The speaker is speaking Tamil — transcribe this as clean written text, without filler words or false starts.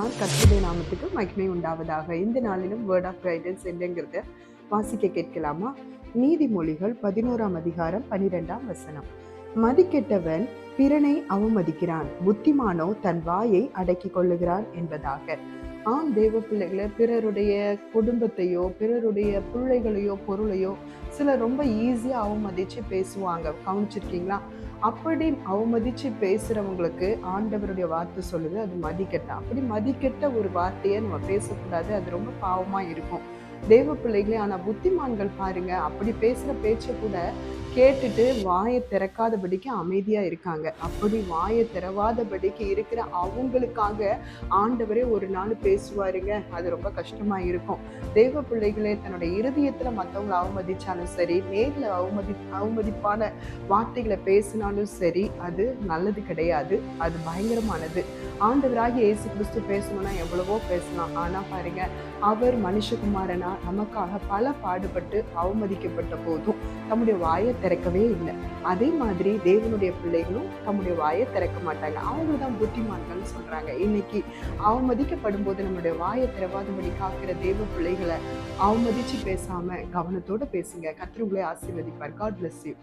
பிரைஸ் கர்த்தருடைய நாமத்துக்கு மகிமை உண்டாவதாக. இந்த நாளிலும் வேர்ட் ஆஃப் கைடன்ஸ் என்னங்கிறத வாசிக்க கேட்கலாமா? நீதிமொழிகள் 11ஆம் அதிகாரம் 12ஆம் வசனம். மதிக்கெட்டவன் பிறனை அவமதிக்கிறான், புத்திமானோ தன் வாயை அடக்கி கொள்ளுகிறான் என்பதாக. ஆண் தேவ பிள்ளைகளை பிறருடைய குடும்பத்தையோ பிறருடைய பிள்ளைகளையோ பொருளையோ சிலர் ரொம்ப ஈஸியாக அவமதிச்சு பேசுவாங்க. கவனிச்சிருக்கீங்களா? அப்படி அவமதிச்சு பேசுறவங்களுக்கு ஆண்டவருடைய வார்த்தை சொல்லுது, அது மதிக்கெட்ட. அப்படி மதிக்கெட்ட ஒரு வார்த்தையை நம்ம பேசக்கூடாது. அது ரொம்ப பாவமா இருக்கும் தேவ பிள்ளைகளே. ஆனா புத்திமான்கள் பாருங்க, அப்படி பேசுற பேச்சை கூட கேட்டுட்டு வாயை திறக்காதபடிக்கு அமைதியா இருக்காங்க. அப்படி வாயை திறவாதபடிக்கு இருக்கிற அவங்களுக்காக ஆண்டவரே ஒரு நாள் பேசுவாருங்க. அது ரொம்ப கஷ்டமா இருக்கும். தேவ பிள்ளைகளே, தன்னுடைய இருதயத்துல மற்றவங்களை அவமதிச்சாலும் சரி, நேர்ல அவமதிப்பான வார்த்தைகளை பேசினாலும் சரி, அது நல்லது கிடையாது. அது பயங்கரமானது. ஆண்டவராகிய இயேசு கிறிஸ்து பேசணும்னா எவ்வளவோ பேசலாம். ஆனா பாருங்க, அவர் மனுஷகுமாரனா நமக்காக பல பாடுபட்டு அவமதிக்கப்பட்ட போதும் தம்முடைய வாயை திறக்கவே இல்லை. அதே மாதிரி தேவனுடைய பிள்ளைகளும் தம்முடைய வாயை திறக்க மாட்டாங்க. அவங்க தான் புத்திமான்கள் சொல்றாங்க. இன்னைக்கு அவமதிக்கப்படும் போது நம்முடைய வாயை திறவாதபடி காக்கிற தேவ பிள்ளைகளை அவமதிச்சு பேசாம கவனத்தோட பேசுங்க. கர்த்தர் உங்களை ஆசீர்வதிப்பார். God bless you.